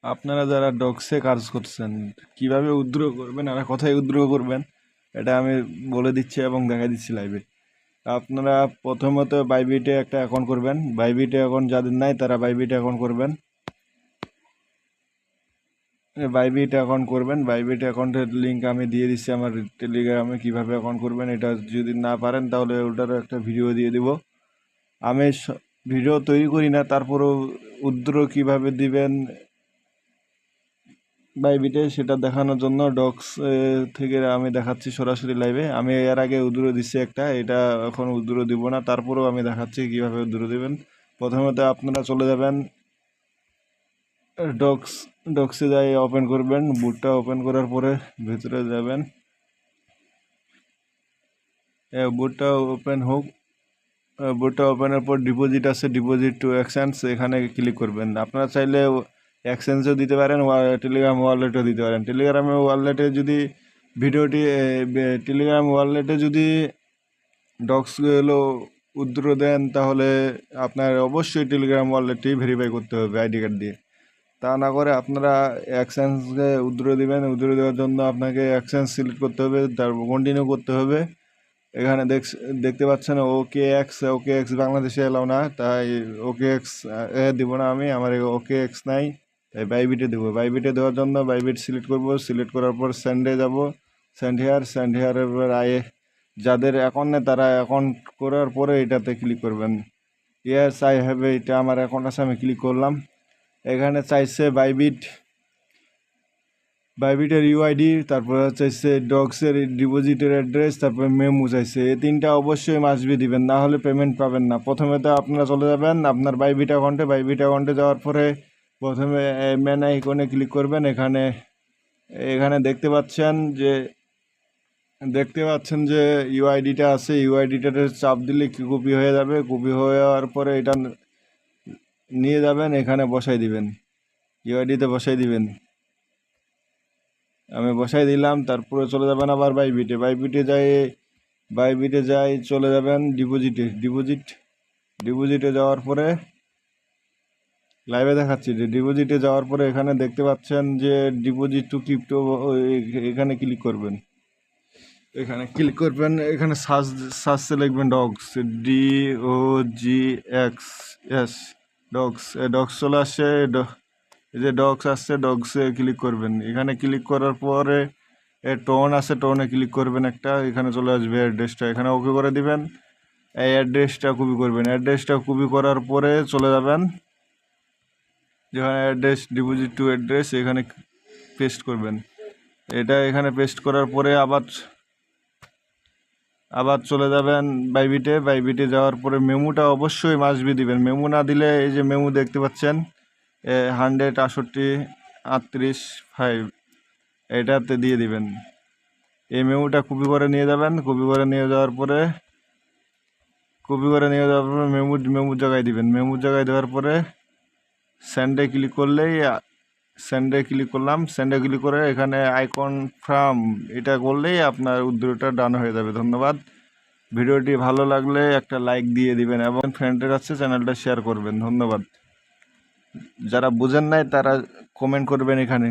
আপনারা যারা ডগসে কাজ করছেন কিভাবে উইথড্র করবেন আর কোথায় উইথড্র করবেন এটা আমি বলে দিচ্ছি এবং দেখা দিচ্ছি লাইভে। আপনারা প্রথমত বাইবিটে একটা অ্যাকাউন্ট করবেন। বাইবিটে অ্যাকাউন্ট যাদের নাই তারা বাইবিটে অ্যাকাউন্ট করবেন। বাইবিট অ্যাকাউন্ট করবেন। বাইবিট অ্যাকাউন্টের লিঙ্ক আমি দিয়ে দিচ্ছি আমার টেলিগ্রামে, কিভাবে অ্যাকাউন্ট করবেন এটা যদি না পারেন তাহলে ওটারও একটা ভিডিও দিয়ে দিব। আমি ভিডিও তৈরি করি না, তারপরেও উইথড্র কিভাবে দিবেন বাইবিটে সেটা দেখানোর জন্য ডক্স থেকে আমি দেখাচ্ছি সরাসরি লাইভে। আমি এর আগে উইথড্র দিচ্ছি একটা, এটা এখন উইথড্র দিব না, তারপরেও আমি দেখাচ্ছি কীভাবে উইথড্র দিবেন। প্রথমত আপনারা চলে যাবেন ডক্সে যাই ওপেন করবেন। বুটটা ওপেন করার পরে ভিতরে যাবেন। বুটটা ওপেন হোক। বুটটা ওপেনের পর ডিপোজিট আছে, ডিপোজিট টু এক্সচেঞ্জ, এখানে ক্লিক করবেন। আপনারা চাইলে এক্সচেঞ্জও দিতে পারেন, টেলিগ্রাম ওয়ালেটও দিতে পারেন। টেলিগ্রামে ওয়ালেটে যদি ভিডিওটি টেলিগ্রাম ওয়ালেটে যদি ডক্সগুলো উইথড্র দেন তাহলে আপনার অবশ্যই টেলিগ্রাম ওয়ালেটটি ভেরিফাই করতে হবে আইডি কার্ড দিয়ে। তা না করে আপনারা এক্সচেঞ্জে উইথড্র দেবেন। উইথড্র দেওয়ার জন্য আপনাকে এক্সচেঞ্জ সিলেক্ট করতে হবে, তারপর কন্টিনিউ করতে হবে। এখানে দেখতে পাচ্ছেন ওকে এক্স বাংলাদেশে এলাও না, তাই ওকে এক্স দিব না আমি, আমার ওকে এক্স নাই, তাই বাইবিটে দেবো। বাইবিটে দেওয়ার জন্য বাইবিট সিলেক্ট করব। সিলেক্ট করার পর সেন্ডে যাব, সেন্ড হেয়ারের পর যাদের অ্যাকাউন্ট নেই তারা অ্যাকাউন্ট করার পরে এটাতে ক্লিক করবেন। ইয়েস আই হ্যাভ, এটা আমার অ্যাকাউন্ট আছে, আমি ক্লিক করলাম। এখানে চাইছে বাইবিটের ইউআইডি, তারপর চাইছে ডগসের ডিপোজিটের অ্যাড্রেস, তারপর মেমু চাইছে। এই তিনটা অবশ্যই মাসবি দিবেন, না হলে পেমেন্ট পাবেন না। প্রথমে তো আপনারা চলে যাবেন আপনার বাইবিট অ্যাকাউন্টে যাওয়ার পরে প্রথমে মেন আইকনে ক্লিক করবেন। এখানে দেখতে পাচ্ছেন যে ইউআইডিটা আছে, ইউআইডিটাতে চাপ দিলে কপি হয়ে যাবে। কপি হয়ে যাওয়ার পরে এটা নিয়ে যাবেন, এখানে বসাই দিবেন, ইউআইডিতে বসাই দিবেন। আমি বসাই দিলাম। তারপরে চলে যাবেন আবার বাইবিটে যাই চলে যাবেন ডিপোজিটে যাওয়ার পরে লাইভে দেখাচ্ছি যে ডিপোজিটে যাওয়ার পরে এখানে দেখতে পাচ্ছেন যে ডিপোজিট টু ক্রিপ্টো, এখানে ক্লিক করবেন। এখানে সার্চে লিখবেন ডগস, DOGS, ডগস চলে আসছে। এই যে ডগস আসছে, ডগসে ক্লিক করবেন। এখানে ক্লিক করার পরে টোন আছে, টোনে ক্লিক করবেন একটা, এখানে চলে আসবে অ্যাড্রেসটা, এখানে ওকে করে দিবেন। এই অ্যাড্রেসটা কপি করবেন। অ্যাড্রেসটা কপি করার পরে চলে যাবেন যেখানে অ্যাড্রেস, ডিপোজিট টু অ্যাড্রেস, এখানে পেস্ট করবেন। এটা এখানে পেস্ট করার পরে আবার চলে যাবেন বাইবিটে যাওয়ার পরে মেমুটা অবশ্যই মাসবি দিবেন। মেমু না দিলে এই যে মেমু দেখতে পাচ্ছেন 168.38.5, এটাতে দিয়ে দিবেন। এই মেমুটা কপি করে নিয়ে যাবেন। কপি করে নিয়ে যাওয়ার পরে মেমুর জায়গায় দিবেন। মেমুর জায়গায় দেওয়ার পরে সেন্ডে ক্লিক করলেই সেন্ডে ক্লিক করে এখানে আইকন ফ্রাম এটা করলেই আপনার উইথড্রটা ডান হয়ে যাবে। ধন্যবাদ। ভিডিওটি ভালো লাগলে একটা লাইক দিয়ে দিবেন এবং ফ্রেন্ডের কাছে চ্যানেলটা শেয়ার করবেন। ধন্যবাদ। যারা বুঝেন নাই তারা কমেন্ট করবেন এখানে।